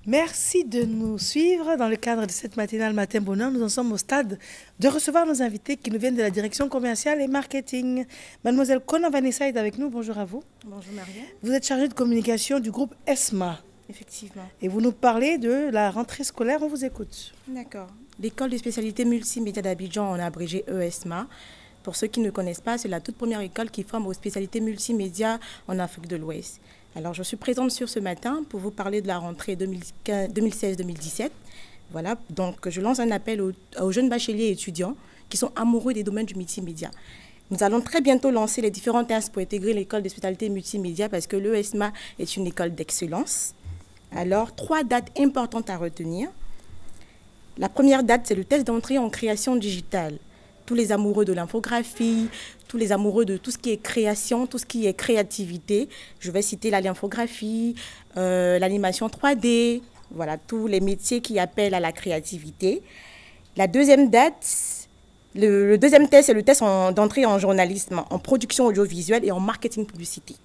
Merci de nous suivre dans le cadre de cette matinale Matin Bonheur. Nous en sommes au stade de recevoir nos invités qui nous viennent de la direction commerciale et marketing. Mademoiselle Kona Vanessa est avec nous. Bonjour à vous. Bonjour Marianne. Vous êtes chargée de communication du groupe ESMA. Effectivement. Et vous nous parlez de la rentrée scolaire. On vous écoute. D'accord. L'école de spécialité multimédia d'Abidjan, on a abrégé ESMA. Pour ceux qui ne connaissent pas, c'est la toute première école qui forme aux spécialités multimédia en Afrique de l'Ouest. Alors, je suis présente sur ce matin pour vous parler de la rentrée 2016-2017. Voilà, donc je lance un appel aux jeunes bacheliers et étudiants qui sont amoureux des domaines du multimédia. Nous allons très bientôt lancer les différents tests pour intégrer l'école de spécialité multimédia parce que l'ESMA est une école d'excellence. Alors, 3 dates importantes à retenir. La première date, c'est le test d'entrée en création digitale. Tous les amoureux de l'infographie, tous les amoureux de tout ce qui est création, tout ce qui est créativité. Je vais citer la lymphographie, l'animation 3D, voilà, tous les métiers qui appellent à la créativité. La deuxième date, le deuxième test, c'est le test d'entrée en journalisme, en production audiovisuelle et en marketing publicité,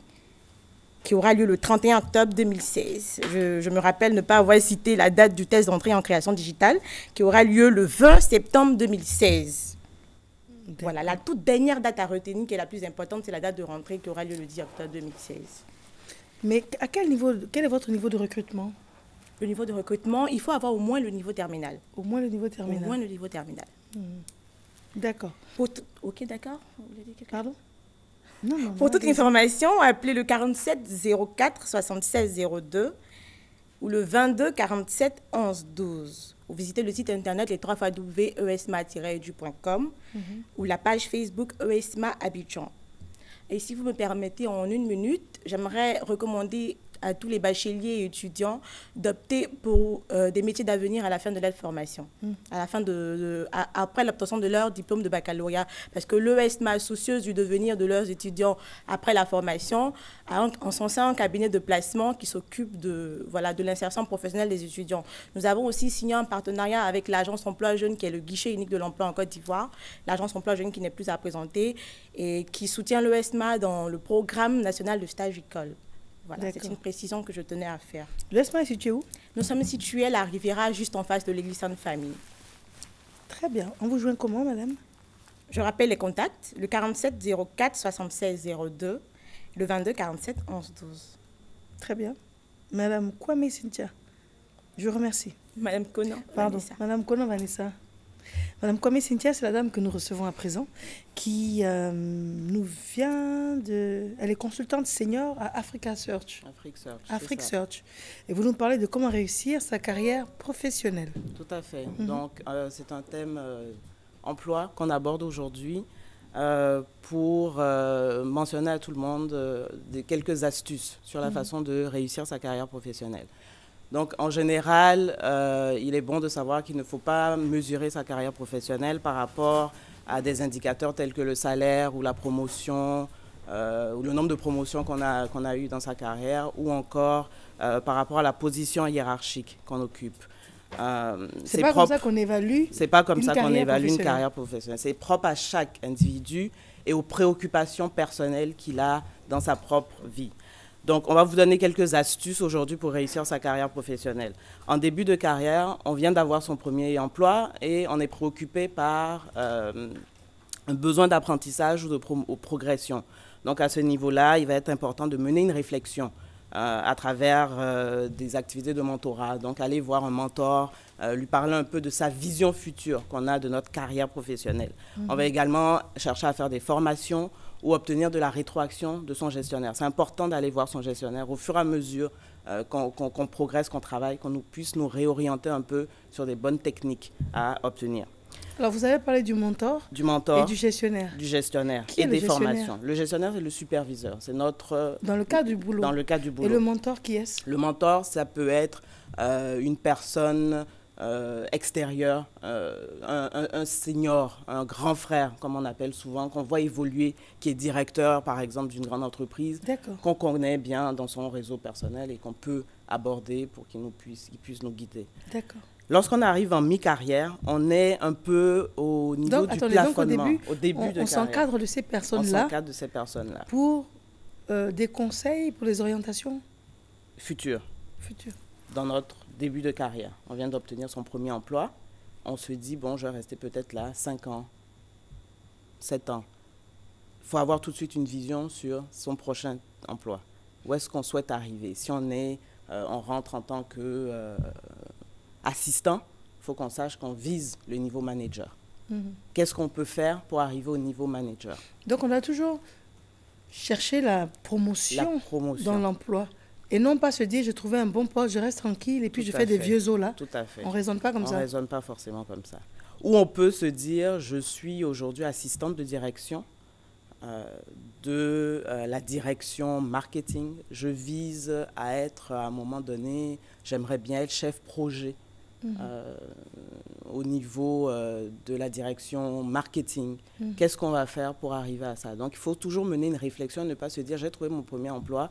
qui aura lieu le 31 octobre 2016. Je me rappelle ne pas avoir cité la date du test d'entrée en création digitale, qui aura lieu le 20 septembre 2016. Voilà, la toute dernière date à retenir, qui est la plus importante, c'est la date de rentrée qui aura lieu le 10 octobre 2016. Mais à quel est votre niveau de recrutement? Le niveau de recrutement, il faut avoir au moins le niveau terminal. Au moins le niveau terminal. Au moins le niveau terminal. D'accord. Ok, d'accord. Pardon? Non, Pour toute information, appelez le 47 04 76 02 ou le 22 47 11 12. Ou visitez le site internet les 3 www.esma-edu.com ou la page Facebook ESMA Abidjan. Et si vous me permettez, en 1 minute, j'aimerais recommander à tous les bacheliers et étudiants d'opter pour des métiers d'avenir à la fin de leur formation, à la fin après l'obtention de leur diplôme de baccalauréat. Parce que l'ESMA, soucieuse du devenir de leurs étudiants après la formation, a en son sein un cabinet de placement qui s'occupe de l'insertion professionnelle des étudiants. Nous avons aussi signé un partenariat avec l'Agence Emploi Jeune, qui est le guichet unique de l'emploi en Côte d'Ivoire, l'Agence Emploi Jeune qui n'est plus à présenter et qui soutient l'ESMA dans le programme national de stage école. Voilà, c'est une précision que je tenais à faire. L'ESMA est situé où? Nous sommes situés à la Riviera, juste en face de l'église Sainte-Famille. Très bien. On vous joint comment, madame? Je rappelle les contacts, le 47 04 76 02, le 22 47 11 12. Très bien. Madame Kwame Cynthia, je vous remercie. Madame Kona Vanessa. Madame Kona Vanessa. Madame Kwame Cynthia, c'est la dame que nous recevons à présent, qui nous vient de... Elle est consultante senior à Africa Search. Africa Search. Et vous nous parlez de comment réussir sa carrière professionnelle. Tout à fait. Donc, c'est un thème emploi qu'on aborde aujourd'hui pour mentionner à tout le monde quelques astuces sur la façon de réussir sa carrière professionnelle. Donc, en général, il est bon de savoir qu'il ne faut pas mesurer sa carrière professionnelle par rapport à des indicateurs tels que le salaire ou la promotion, ou le nombre de promotions qu'on a eues dans sa carrière, ou encore par rapport à la position hiérarchique qu'on occupe. C'est pas comme ça qu'on évalue. C'est pas comme ça qu'on évalue une carrière professionnelle. C'est propre à chaque individu et aux préoccupations personnelles qu'il a dans sa propre vie. Donc, on va vous donner quelques astuces aujourd'hui pour réussir sa carrière professionnelle. En début de carrière, on vient d'avoir son premier emploi et on est préoccupé par un besoin d'apprentissage ou de progression. Donc, à ce niveau-là, il va être important de mener une réflexion à travers des activités de mentorat. Donc, aller voir un mentor, lui parler un peu de sa vision future qu'on a de notre carrière professionnelle. On va également chercher à faire des formations ou obtenir de la rétroaction de son gestionnaire. C'est important d'aller voir son gestionnaire au fur et à mesure qu'on progresse, qu'on travaille, qu'on puisse nous réorienter un peu sur des bonnes techniques à obtenir. Alors, vous avez parlé du mentor et du gestionnaire. Du gestionnaire Qui et est des le formations. Le gestionnaire, c'est le superviseur. C'est notre... Dans le cadre du boulot. Dans le cadre du boulot. Et le mentor, qui est-ce? Le mentor, ça peut être une personne extérieur, un senior, un grand frère, comme on appelle souvent, qu'on voit évoluer, qui est directeur, par exemple, d'une grande entreprise, qu'on connaît bien dans son réseau personnel et qu'on peut aborder pour qu'il puisse nous guider. D'accord. Lorsqu'on arrive en mi-carrière, on est un peu au niveau du plafonnement. Donc, au début on s'encadre de ces personnes-là. On s'encadre de ces personnes-là. Pour des conseils, pour les orientations futures. Dans notre début de carrière. On vient d'obtenir son premier emploi. On se dit, bon, je vais rester peut-être là 5 ans, 7 ans. Il faut avoir tout de suite une vision sur son prochain emploi. Où est-ce qu'on souhaite arriver? Si on rentre en tant qu'assistant, il faut qu'on sache qu'on vise le niveau manager. Qu'est-ce qu'on peut faire pour arriver au niveau manager? Donc, on a toujours cherché la promotion. Dans l'emploi. Et non pas se dire, j'ai trouvé un bon poste, je reste tranquille et puis je fais des vieux os là. Tout à fait. On ne raisonne pas comme ça. On ne raisonne pas forcément comme ça. Ou on peut se dire, je suis aujourd'hui assistante de direction de la direction marketing. Je vise à être, à un moment donné, j'aimerais bien être chef projet au niveau de la direction marketing. Qu'est-ce qu'on va faire pour arriver à ça? Donc, il faut toujours mener une réflexion, ne pas se dire, j'ai trouvé mon premier emploi,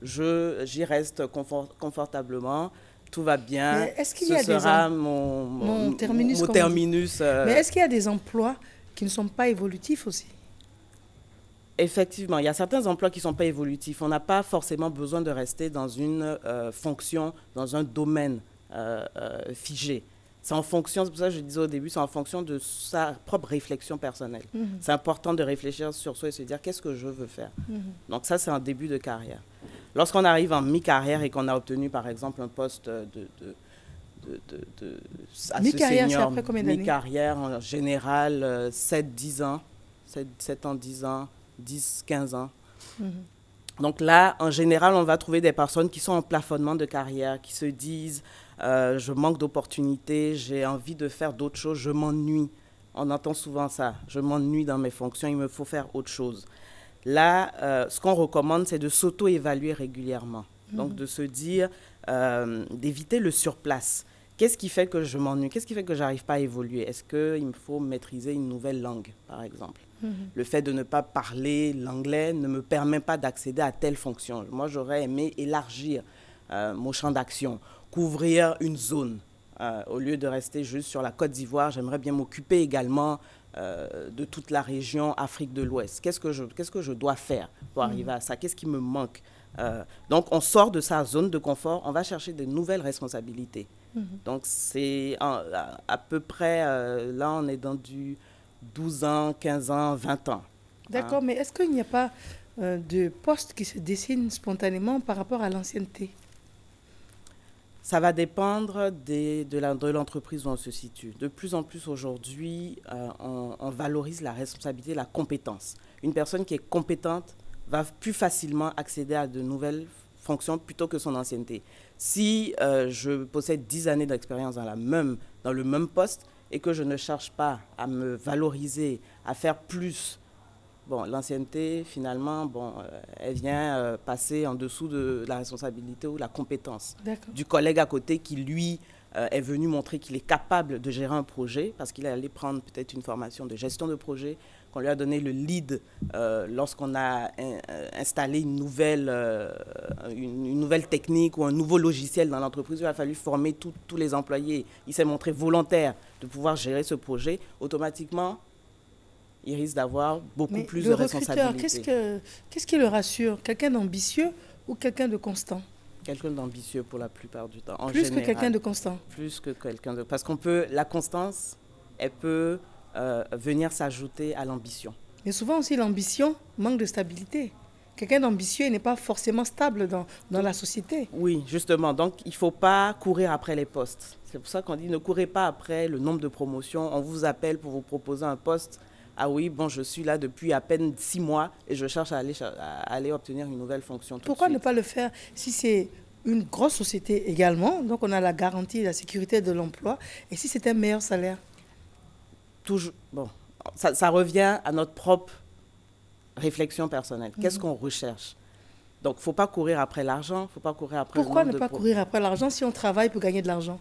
j'y reste confortablement, tout va bien, ce sera mon terminus. Mais est-ce qu'il y a des emplois qui ne sont pas évolutifs aussi? Effectivement, il y a certains emplois qui ne sont pas évolutifs. On n'a pas forcément besoin de rester dans une fonction, dans un domaine figé. C'est en fonction, c'est pour ça que je disais au début, c'est en fonction de sa propre réflexion personnelle. C'est important de réfléchir sur soi et se dire qu'est-ce que je veux faire. Donc ça, c'est un début de carrière. Lorsqu'on arrive en mi-carrière et qu'on a obtenu, par exemple, un poste mi-carrière, c'est après combien d'années? Mi-carrière, en général, 7-10 ans, 7 ans, 10 ans, 10-15 ans. Donc là, en général, on va trouver des personnes qui sont en plafonnement de carrière, qui se disent je manque d'opportunités, j'ai envie de faire d'autres choses, je m'ennuie. On entend souvent ça, je m'ennuie dans mes fonctions, il me faut faire autre chose. Là, ce qu'on recommande, c'est de s'auto-évaluer régulièrement. Donc, de se dire, d'éviter le surplace. Qu'est-ce qui fait que je m'ennuie? Qu'est-ce qui fait que je n'arrive pas à évoluer? Est-ce qu'il me faut maîtriser une nouvelle langue, par exemple? Le fait de ne pas parler l'anglais ne me permet pas d'accéder à telle fonction. Moi, j'aurais aimé élargir mon champ d'action, couvrir une zone. Au lieu de rester juste sur la Côte d'Ivoire, j'aimerais bien m'occuper également de toute la région Afrique de l'Ouest. Qu'est-ce que je dois faire pour arriver à ça? Qu'est-ce qui me manque? Donc, on sort de sa zone de confort, on va chercher de nouvelles responsabilités. Donc, c'est à peu près, là, on est dans du 12 ans, 15 ans, 20 ans. D'accord, mais est-ce qu'il n'y a pas de poste qui se dessine spontanément par rapport à l'ancienneté? Ça va dépendre de l'entreprise où on se situe. De plus en plus aujourd'hui, on valorise la responsabilité, la compétence. Une personne qui est compétente va plus facilement accéder à de nouvelles fonctions plutôt que son ancienneté. Si je possède 10 années d'expérience dans le même poste et que je ne cherche pas à me valoriser, à faire plus, bon, l'ancienneté, finalement, elle vient passer en dessous de la responsabilité ou la compétence du collègue à côté qui, lui, est venu montrer qu'il est capable de gérer un projet parce qu'il est allé prendre peut-être une formation de gestion de projet, qu'on lui a donné le lead lorsqu'on a installé une nouvelle technique ou un nouveau logiciel dans l'entreprise. Il a fallu former tous les employés. Il s'est montré volontaire de pouvoir gérer ce projet. Automatiquement, il risque d'avoir beaucoup plus de responsabilités. Qu'est-ce qui le rassure? Quelqu'un d'ambitieux ou quelqu'un de constant? Quelqu'un d'ambitieux pour la plupart du temps. Plus que quelqu'un de constant? Plus que quelqu'un de... Parce la constance, elle peut venir s'ajouter à l'ambition. Mais souvent aussi, l'ambition manque de stabilité. Quelqu'un d'ambitieux n'est pas forcément stable dans la société. Oui, justement. Donc, il ne faut pas courir après les postes. C'est pour ça qu'on dit ne courez pas après le nombre de promotions. On vous appelle pour vous proposer un poste. Ah oui, bon, je suis là depuis à peine 6 mois et je cherche à aller obtenir une nouvelle fonction. Pourquoi ne pas le faire si c'est une grosse société également? Donc, on a la garantie, la sécurité de l'emploi. Et si c'est un meilleur salaire? Toujours, bon, ça revient à notre propre réflexion personnelle. Qu'est-ce qu'on recherche? Donc, il ne faut pas courir après l'argent, il ne faut pas courir après... Pourquoi ne pas courir après l'argent si on travaille pour gagner de l'argent?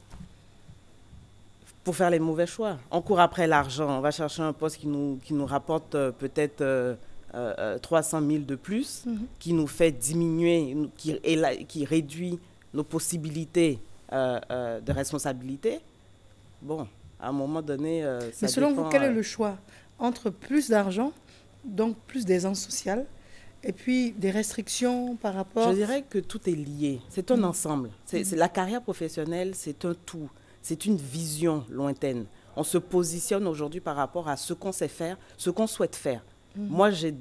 Pour faire les mauvais choix. On court après l'argent, on va chercher un poste qui nous rapporte peut-être 300 000 de plus, qui nous fait diminuer, qui réduit nos possibilités de responsabilité. Bon, à un moment donné, ça Mais selon dépend, vous, quel est le choix entre plus d'argent, donc plus d'aisance sociale, et puis des restrictions par rapport... Je dirais que tout est lié. C'est un ensemble. La carrière professionnelle, c'est un tout. C'est une vision lointaine. On se positionne aujourd'hui par rapport à ce qu'on sait faire, ce qu'on souhaite faire. Moi, j'ai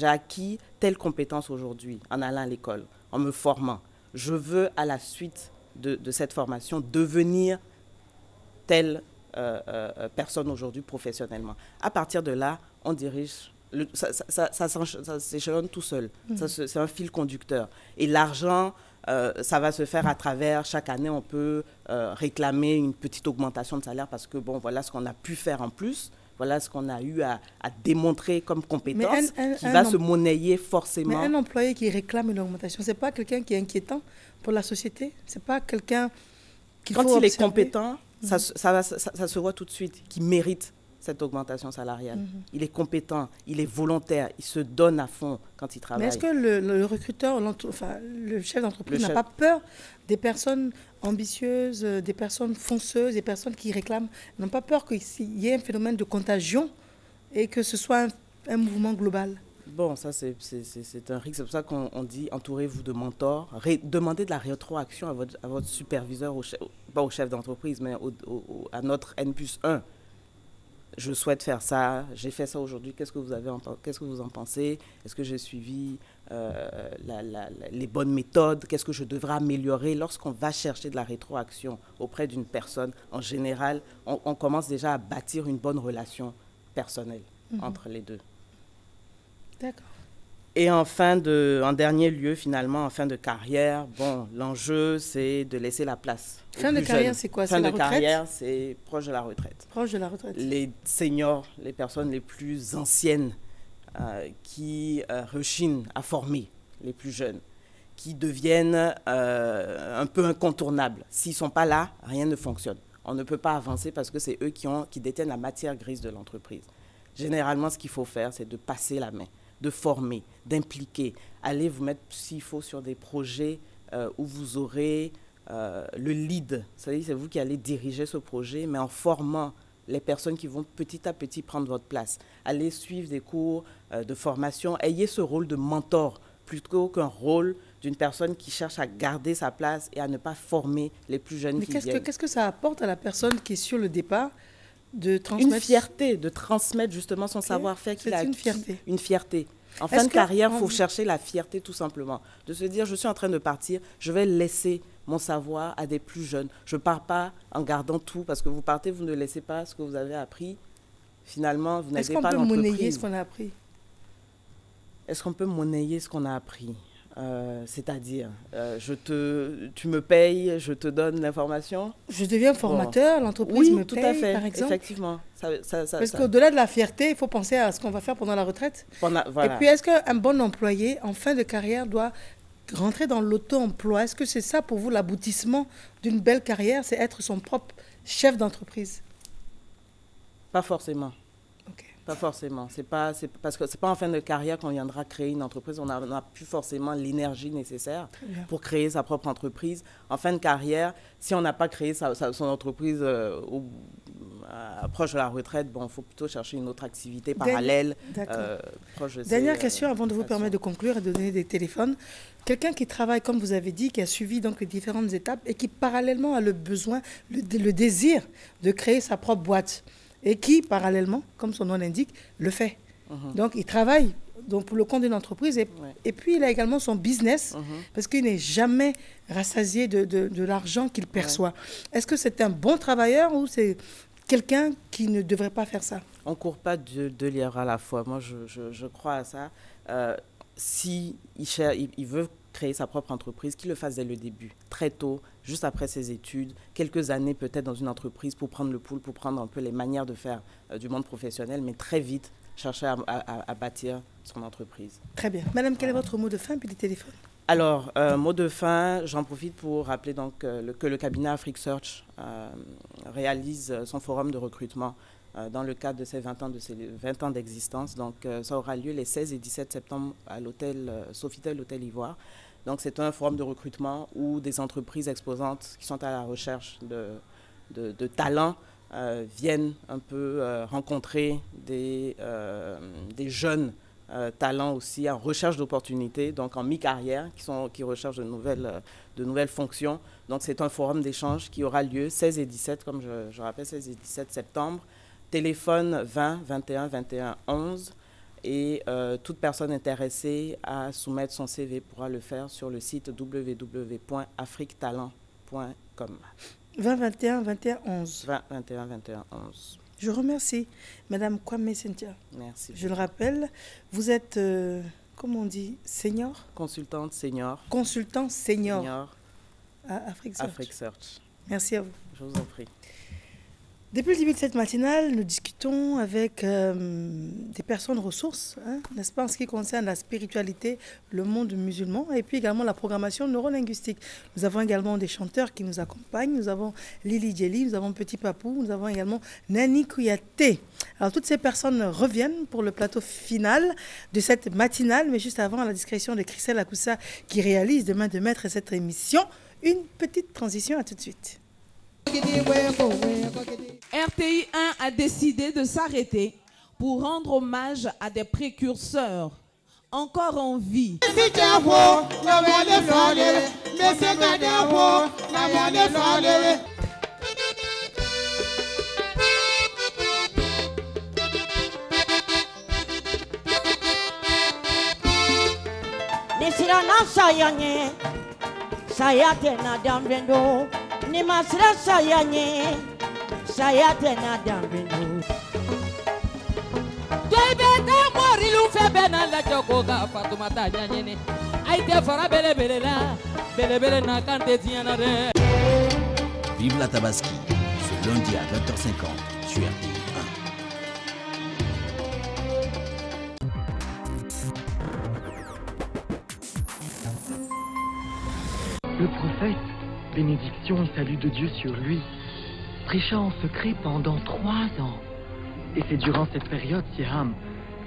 acquis telle compétence aujourd'hui en allant à l'école, en me formant. Je veux, à la suite de cette formation, devenir telle personne aujourd'hui professionnellement. À partir de là, on dirige... Ça s'échelonne tout seul. C'est un fil conducteur. Et l'argent, ça va se faire à travers, chaque année, on peut réclamer une petite augmentation de salaire parce que, bon, voilà ce qu'on a pu faire en plus. Voilà ce qu'on a eu à démontrer comme compétence qui va se monnayer forcément. Mais un employé qui réclame une augmentation, ce n'est pas quelqu'un qui est inquiétant pour la société? Ce n'est pas quelqu'un qu'il faut observer? Quand il est compétent, ça se voit tout de suite, qu'il mérite cette augmentation salariale. Il est compétent, il est volontaire, il se donne à fond quand il travaille. Mais est-ce que le recruteur, le chef d'entreprise n'a pas peur des personnes ambitieuses, des personnes fonceuses, des personnes qui réclament, n'ont pas peur qu'il y ait un phénomène de contagion et que ce soit un mouvement global? Bon, ça c'est un risque. C'est pour ça qu'on dit entourez-vous de mentors. Demandez de la rétroaction à votre superviseur, pas au chef d'entreprise, mais à notre N+1. Je souhaite faire ça, j'ai fait ça aujourd'hui, qu'est-ce que vous en pensez? Est-ce que j'ai suivi les bonnes méthodes? Qu'est-ce que je devrais améliorer? Lorsqu'on va chercher de la rétroaction auprès d'une personne, en général, on commence déjà à bâtir une bonne relation personnelle entre les deux. D'accord. Et en dernier lieu, finalement, en fin de carrière, bon, l'enjeu, c'est de laisser la place. Fin de carrière, c'est quoi? Fin de carrière, c'est proche de la retraite. Proche de la retraite. Les seniors, les personnes les plus anciennes qui rechignent à former les plus jeunes, qui deviennent un peu incontournables. S'ils ne sont pas là, rien ne fonctionne. On ne peut pas avancer parce que c'est eux qui détiennent la matière grise de l'entreprise. Généralement, ce qu'il faut faire, c'est de passer la main, de former, d'impliquer, aller vous mettre, s'il faut, sur des projets où vous aurez le lead. C'est vous qui allez diriger ce projet, mais en formant les personnes qui vont petit à petit prendre votre place. Allez suivre des cours de formation. Ayez ce rôle de mentor plutôt qu'un rôle d'une personne qui cherche à garder sa place et à ne pas former les plus jeunes qui viennent. Qu'est-ce que ça apporte à la personne qui est sur le départ de transmettre... Une fierté de transmettre justement son savoir-faire qu'il a acquis. Une fierté. Une fierté. En fin de carrière, il faut chercher la fierté tout simplement. De se dire, je suis en train de partir, je vais laisser mon savoir à des plus jeunes. Je ne pars pas en gardant tout, parce que vous partez, vous ne laissez pas ce que vous avez appris. Finalement, vous n'aidez pas l'entreprise. Est-ce qu'on peut monnayer ce qu'on a appris? Est-ce qu'on peut monnayer ce qu'on a appris? C'est-à-dire, tu me payes, je te donne l'information. Je deviens formateur, l'entreprise me paye, tout à fait, par exemple. Effectivement. Parce qu'au-delà de la fierté, il faut penser à ce qu'on va faire pendant la retraite. Voilà. Et puis, est-ce qu'un bon employé, en fin de carrière, doit rentrer dans l'auto-emploi? Est-ce que c'est ça pour vous l'aboutissement d'une belle carrière, c'est être son propre chef d'entreprise? Pas forcément. Pas forcément. Parce que c'est pas en fin de carrière qu'on viendra créer une entreprise. On n'a plus forcément l'énergie nécessaire pour créer sa propre entreprise. En fin de carrière, si on n'a pas créé son entreprise proche de la retraite, il faut plutôt chercher une autre activité parallèle. Dernière question avant de vous permettre de conclure et de donner des téléphones. Quelqu'un qui travaille, comme vous avez dit, qui a suivi donc les différentes étapes et qui parallèlement a le besoin, le désir de créer sa propre boîte. Et qui, parallèlement, comme son nom l'indique, le fait. Donc, il travaille pour le compte d'une entreprise et puis il a également son business parce qu'il n'est jamais rassasié de l'argent qu'il perçoit. Est-ce que c'est un bon travailleur ou c'est quelqu'un qui ne devrait pas faire ça? On ne court pas deux lièvres à la fois. Moi, je crois à ça. Si il veut créer sa propre entreprise, qu'il le fasse dès le début, très tôt, juste après ses études, quelques années peut-être dans une entreprise pour prendre le pouls, pour prendre un peu les manières de faire du monde professionnel, mais très vite chercher à bâtir son entreprise. Très bien. Madame, quel est votre mot de fin puis le téléphone? Alors, mot de fin, j'en profite pour rappeler donc, que le cabinet Afrique Search réalise son forum de recrutement dans le cadre de ses 20 ans d'existence. Donc, ça aura lieu les 16 et 17 septembre à l'hôtel Sofitel, l'hôtel Ivoire. Donc, c'est un forum de recrutement où des entreprises exposantes qui sont à la recherche de talents viennent un peu rencontrer des jeunes talents aussi, en recherche d'opportunités, donc en mi-carrière, qui recherchent de nouvelles fonctions. Donc c'est un forum d'échange qui aura lieu 16 et 17, comme je rappelle, 16 et 17 septembre. Téléphone 20 21 21 11. Et toute personne intéressée à soumettre son CV pourra le faire sur le site www.afriquetalent.com. 20 21 21 11. 20 21 21 11. Je remercie Madame Kwame Cynthia. Merci. Je le rappelle, vous êtes, comment on dit, senior? Consultante senior. Consultant senior. À Afrique Search. Afrique Search. Merci à vous. Je vous en prie. Depuis le début de cette matinale, nous discutons avec des personnes ressources, n'est-ce pas, en ce qui concerne la spiritualité, le monde musulman, et puis également la programmation neurolinguistique. Nous avons également des chanteurs qui nous accompagnent. Nous avons Lili Djeli, nous avons Petit Papou, nous avons également Nani Kouyaté. Alors, toutes ces personnes reviennent pour le plateau final de cette matinale, mais juste avant, à la discrétion de Christelle Akoussa, qui réalise de main de maître cette émission, une petite transition. À tout de suite. RTI 1 a décidé de s'arrêter pour rendre hommage à des précurseurs encore en vie. Ni masira saya nye saya tena dambindo Jebe ta mori lu fe bena la joko ga Fatuma ta nyanyene ay te fara bele bele na kante tiana de. Vive la Tabaski ce lundi à 20h50 sur RTI 1. Le prophète, bénédiction et salut de Dieu sur lui, prêcha en secret pendant 3 ans. Et c'est durant cette période, Siham,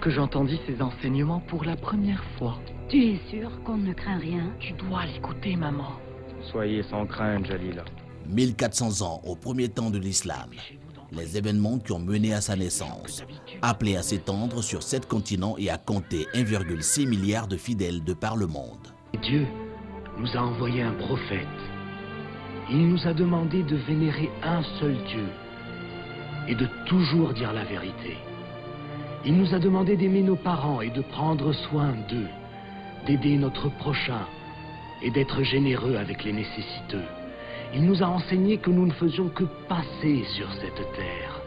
que j'entendis ses enseignements pour la première fois. Tu es sûr qu'on ne craint rien? Tu dois l'écouter, maman. Soyez sans crainte, Jalila. 1400 ans au premier temps de l'islam. Les événements qui ont mené à sa naissance, appelés à s'étendre sur 7 continents et à compter 1,6 milliard de fidèles de par le monde. Dieu nous a envoyé un prophète. Il nous a demandé de vénérer un seul Dieu et de toujours dire la vérité. Il nous a demandé d'aimer nos parents et de prendre soin d'eux, d'aider notre prochain et d'être généreux avec les nécessiteux. Il nous a enseigné que nous ne faisions que passer sur cette terre.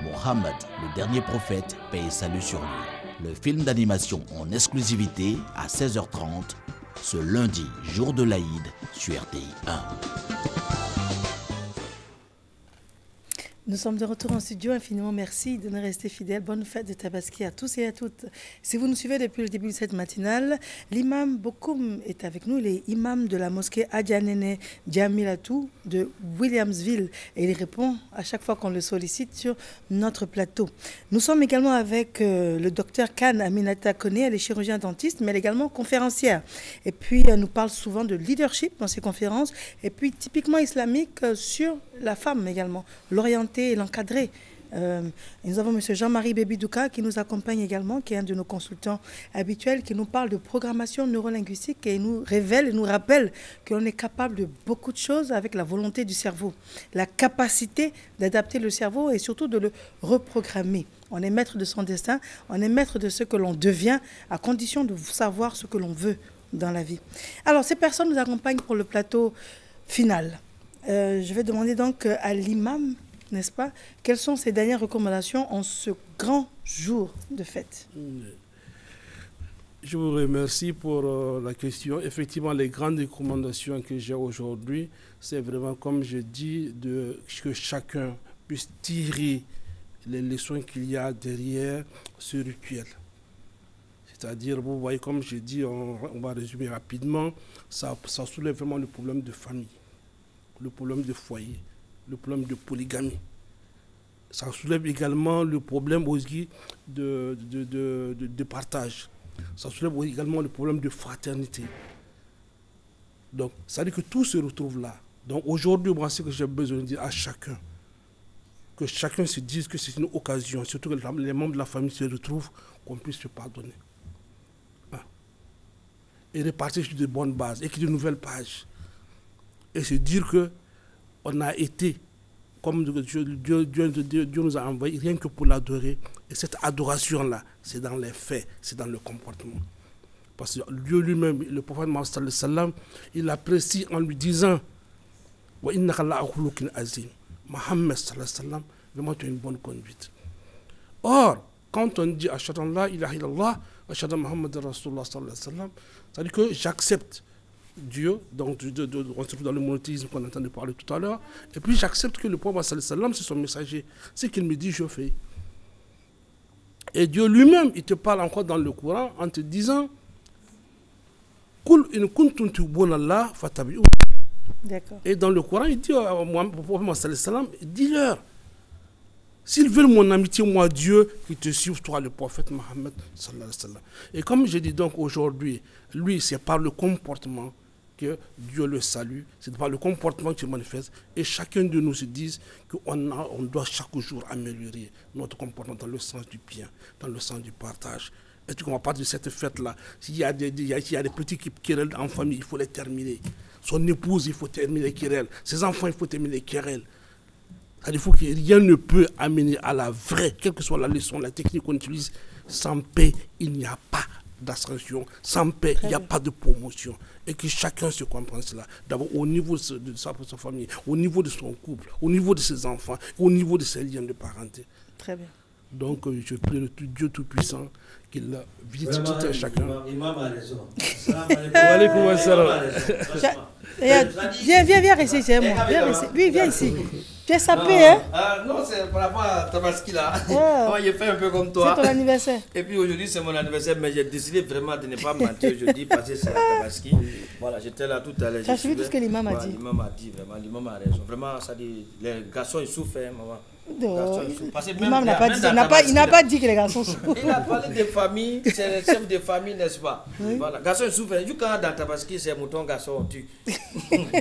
Mohammed, le dernier prophète, paix et salut sur lui. Le film d'animation en exclusivité à 16h30 ce lundi, jour de l'Aïd, sur RTI 1. Nous sommes de retour en studio. Infiniment merci de nous rester fidèles. Bonne fête de Tabaski à tous et à toutes. Si vous nous suivez depuis le début de cette matinale, l'imam Bokoum est avec nous. Il est imam de la mosquée Adjanene Djamilatou de Williamsville. Et il répond à chaque fois qu'on le sollicite sur notre plateau. Nous sommes également avec le docteur Khan Aminata Kone. Elle est chirurgien dentiste, mais elle est également conférencière. Et puis, elle nous parle souvent de leadership dans ses conférences. Et puis, typiquement islamique sur la femme également, l'orienter et l'encadrer. Nous avons M. Jean-Marie Bébidouka qui nous accompagne également, qui est un de nos consultants habituels, qui nous parle de programmation neurolinguistique et nous révèle et nous rappelle qu'on est capable de beaucoup de choses avec la volonté du cerveau, la capacité d'adapter le cerveau et surtout de le reprogrammer. On est maître de son destin, on est maître de ce que l'on devient à condition de savoir ce que l'on veut dans la vie. Alors, ces personnes nous accompagnent pour le plateau final. Je vais demander donc à l'imam, n'est-ce pas, quelles sont ses dernières recommandations en ce grand jour de fête? Je vous remercie pour la question. Effectivement, les grandes recommandations que j'ai aujourd'hui, c'est vraiment, comme je dis, que chacun puisse tirer les leçons qu'il y a derrière ce rituel. C'est-à-dire, vous voyez, comme je dis, on va résumer rapidement, ça soulève vraiment le problème de famille, le problème de foyer, le problème de polygamie. Ça soulève également le problème aussi de partage. Ça soulève également le problème de fraternité. Donc, ça veut dire que tout se retrouve là. Donc aujourd'hui, moi, ce que j'ai besoin de dire à chacun, que chacun se dise que c'est une occasion, surtout que les membres de la famille se retrouvent, qu'on puisse se pardonner. Hein? Et repartir sur de bonnes bases, écrire de nouvelles pages. Et se dire qu'on a été, comme Dieu nous a envoyé, rien que pour l'adorer. Et cette adoration-là, c'est dans les faits, c'est dans le comportement. Parce que Dieu lui-même, le prophète Mohammed sallallahu alayhi wa sallam, il apprécie en lui disant wa innaka la'akhluqin azim. Mohammed sallallahu alayhi wa sallam, vraiment tu as une bonne conduite. Or, quand on dit ashhadu an la ilaha illallah, ashhadu anna Muhammadan rasulullah sallallahu alayhi wa sallam, c'est-à-dire que j'accepte Dieu, donc on se trouve dans le monothéisme qu'on entend de parler tout à l'heure, et puis j'accepte que le prophète sallallahu alayhi wa sallam, c'est son messager. Ce qu'il me dit, je fais. Et Dieu lui-même, il te parle encore dans le Coran en te disant et dans le Coran, il dit au prophète sallallahu alayhi wa sallam, dis-leur, s'ils veulent mon amitié, moi Dieu, qu'ils te suivent, toi le prophète Mohammed sallallahu alayhi wa sallam. Et comme je dis donc aujourd'hui, lui, c'est par le comportement que Dieu le salue, c'est par le comportement qu'il manifeste, et chacun de nous se dise qu'on doit chaque jour améliorer notre comportement dans le sens du bien, dans le sens du partage. Et tu ne comprends pas de cette fête-là. S'il y a des petits querelles en famille, il faut les terminer. Son épouse, il faut terminer les querelles. Ses enfants, il faut terminer les querelles. Il faut que rien ne peut amener à la vraie, quelle que soit la leçon, la technique qu'on utilise. Sans paix, il n'y a pas d'ascension. Sans paix, il n'y a pas de promotion. Et que chacun se comprenne cela. D'abord, au niveau de sa famille, au niveau de son couple, au niveau de ses enfants, au niveau de ses liens de parenté. Très bien. Donc, je prie le Dieu Tout-Puissant qu'il visite tout un chacun. Imam a raison. Viens ici, c'est moi. Viens ici. Oui, viens ici. Tu es sapé, hein? Non, c'est par rapport à Tabaski là. Moi, j'ai fait un peu comme toi. C'est ton anniversaire. Et puis aujourd'hui, c'est mon anniversaire, mais j'ai décidé vraiment de ne pas mentir aujourd'hui parce que c'est à Tabaski. Voilà, j'étais là tout à l'heure. Tu as suivi tout ce que l'imam a dit? L'imam a dit, vraiment, l'imam a raison. Vraiment, ça dit, les garçons, ils souffrent, hein, maman. L'imam n'a pas dit que les garçons souffrent. Il a parlé des familles, c'est le chef de famille, n'est-ce pas? Oui. Voilà, garçons, ils souffrent. Du coup, dans Tabaski, c'est mouton, garçon, on tue.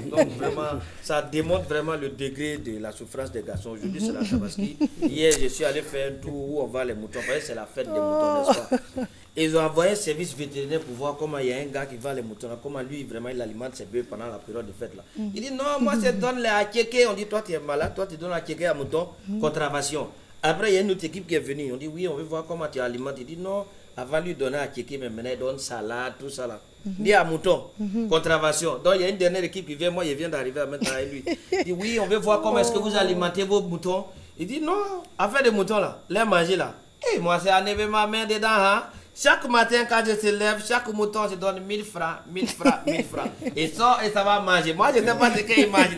Donc, vraiment, ça démontre vraiment le degré de la souffrance des garçons. Aujourd'hui, c'est la Tabaski. Hier, je suis allé faire un tour où on va les moutons. C'est la fête des moutons, n'est-ce pas? Et ils ont envoyé un service vétérinaire pour voir comment il y a un gars qui vend les moutons, comment lui, vraiment, il alimente ses bœufs pendant la période de fête là. Il dit non, moi, je donne les akéké. On dit, toi, tu es malade, toi, tu donnes akéké à mouton, contravention. Après, il y a une autre équipe qui est venue. On dit, oui, on veut voir comment tu alimentes. Il dit, non, avant lui donner akéké, mais maintenant, il donne salade, tout ça là. Il dit à mouton, contravention. Donc, il y a une dernière équipe qui vient, moi, il vient d'arriver à mettre avec lui. Il dit, oui, on veut voir comment est-ce que vous alimentez vos moutons. Il dit, non, affaire des moutons là, les manger là. Et moi, c'est à never ma main dedans, hein. Chaque matin, quand je se lève, chaque mouton, je donne 1000 francs, 1000 francs, 1000 francs. Et ça va manger. Moi, je ne sais pas ce qu'il mange.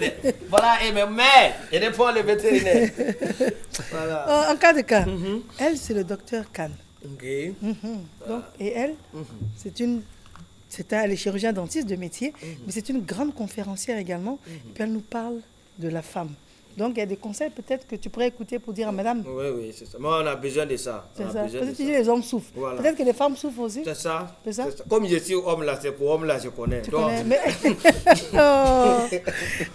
Voilà, et mais, il répond le vétérinaire. Voilà. En cas de cas, elle, c'est le docteur Khan. Ok. Donc, et elle, elle est chirurgien dentiste de métier, mais c'est une grande conférencière également. Puis elle nous parle de la femme. Donc, il y a des conseils peut-être que tu pourrais écouter pour dire à madame. Oui, c'est ça. Moi, on a besoin de ça. C'est ça. Peut-être que les hommes souffrent. Voilà. Peut-être que les femmes souffrent aussi. C'est ça. C'est ça. Comme je suis homme là, c'est pour homme là, je connais. Tu connais, mais...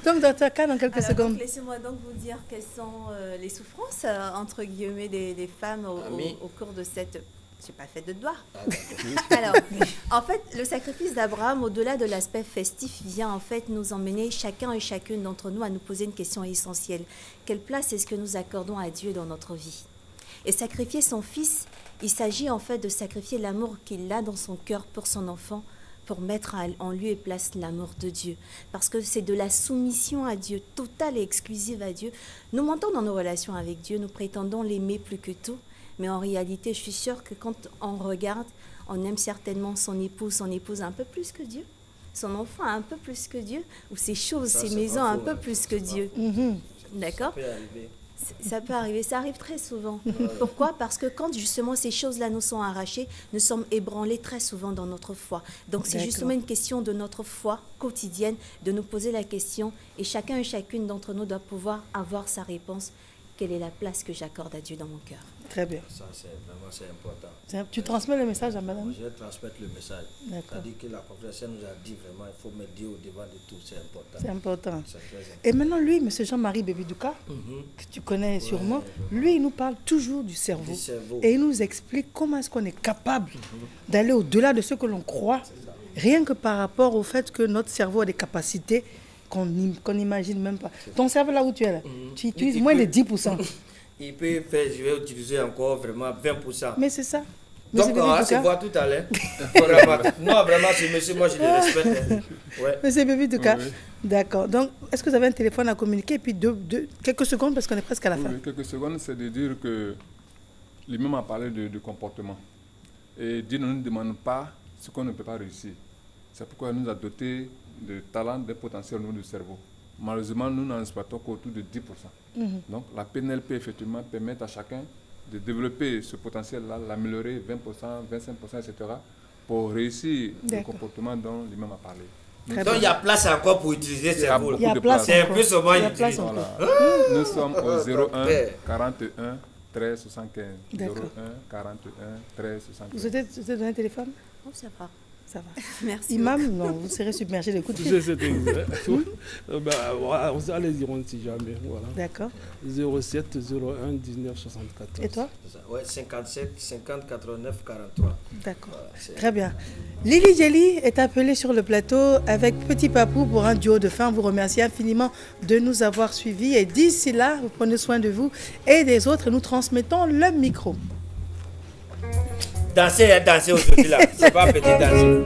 Donc, docteur Khan, en quelques secondes. Laissez-moi donc vous dire quelles sont les souffrances, entre guillemets, des femmes au cours de cette... Je n'ai pas fait de doigt. Alors, en fait, le sacrifice d'Abraham, au-delà de l'aspect festif, vient en fait nous emmener chacun et chacune d'entre nous à nous poser une question essentielle. Quelle place est-ce que nous accordons à Dieu dans notre vie? Et sacrifier son fils, il s'agit en fait de sacrifier l'amour qu'il a dans son cœur pour son enfant, pour mettre en lieu et place l'amour de Dieu. Parce que c'est de la soumission à Dieu, totale et exclusive à Dieu. Nous mentons dans nos relations avec Dieu, nous prétendons l'aimer plus que tout. Mais en réalité, je suis sûre que quand on regarde, on aime certainement son épouse un peu plus que Dieu, son enfant un peu plus que Dieu, ou ses choses, ses maisons un peu plus que Dieu. D'accord ? Ça peut arriver, ça arrive très souvent. Pourquoi ? Parce que quand justement ces choses-là nous sont arrachées, nous sommes ébranlés très souvent dans notre foi. Donc c'est justement une question de notre foi quotidienne, de nous poser la question, et chacun et chacune d'entre nous doit pouvoir avoir sa réponse. quelle est la place que j'accorde à Dieu dans mon cœur. Très bien. Ça, c'est important. Tu transmets le message à madame? Je vais transmettre le message. C'est-à-dire que la conférence nous a dit vraiment, il faut mettre Dieu au devant de tout, c'est important. C'est important. C'est très important. Et maintenant, lui, M. Jean-Marie Bébidouka, que tu connais sûrement, lui, il nous parle toujours du cerveau. Et il nous explique comment est-ce qu'on est capable d'aller au-delà de ce que l'on croit, rien que par rapport au fait que notre cerveau a des capacités qu'on n'imagine même pas. Ton cerveau, là où tu es, là, tu utilises moins de 10%. Il peut faire, je vais utiliser encore vraiment 20%. Mais c'est ça. Donc, on va se voir tout à l'heure. Non, vraiment, c'est monsieur, moi je le respecte. Ouais. Monsieur Bébidouka, d'accord. Donc, est-ce que vous avez un téléphone à communiquer? Et puis, quelques secondes, parce qu'on est presque à la fin. Quelques secondes, c'est de dire que lui-même a parlé de comportement. Et Dieu ne nous demande pas ce qu'on ne peut pas réussir. C'est pourquoi il nous a doté de talents, de potentiel au niveau du cerveau. Malheureusement, nous n'en exploitons qu'autour de 10%. Donc, la PNLP, effectivement, permet à chacun de développer ce potentiel-là, l'améliorer 20%, 25%, etc., pour réussir le comportement dont lui-même a parlé. Donc, il y a place encore pour utiliser ce cerveau. Il y a place. C'est un peu souvent utilisé. Nous sommes au 01 41 13 75. 01 41 13 75. Vous souhaitez donner un téléphone? Oh, ça va. Ça va. Merci. Imam, non, vous serez submergé d'écoute. Allez-y, on ne sait jamais. Voilà. D'accord. 07 01 19 74. Et toi? Ouais, 57 50 89 43. D'accord. Très bien. Lily Jelly est appelée sur le plateau avec Petit Papou pour un duo de fin. On vous remercie infiniment de nous avoir suivis. Et d'ici là, vous prenez soin de vous et des autres et nous transmettons le micro. Danser aujourd'hui là, c'est pas petit danser.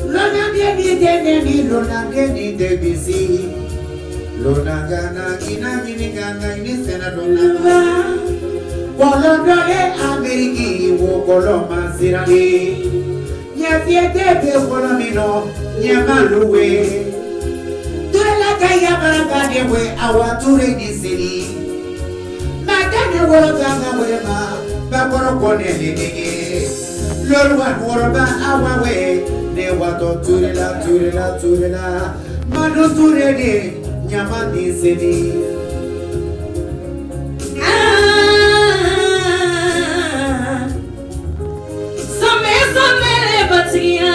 Lona bieni deneni lona geni debisi lona gana gina gini gana ini sena lona Bolo dole Ameriki wo bolo masirani nya fiete be bolo mino nya maluwe Dula kaya baraka dewe awature ni siri Madane wolo ganga wema bakoro kone nige Lolwan woroba awawe Ne wato turela Mano turede Nyamani seni Some le batia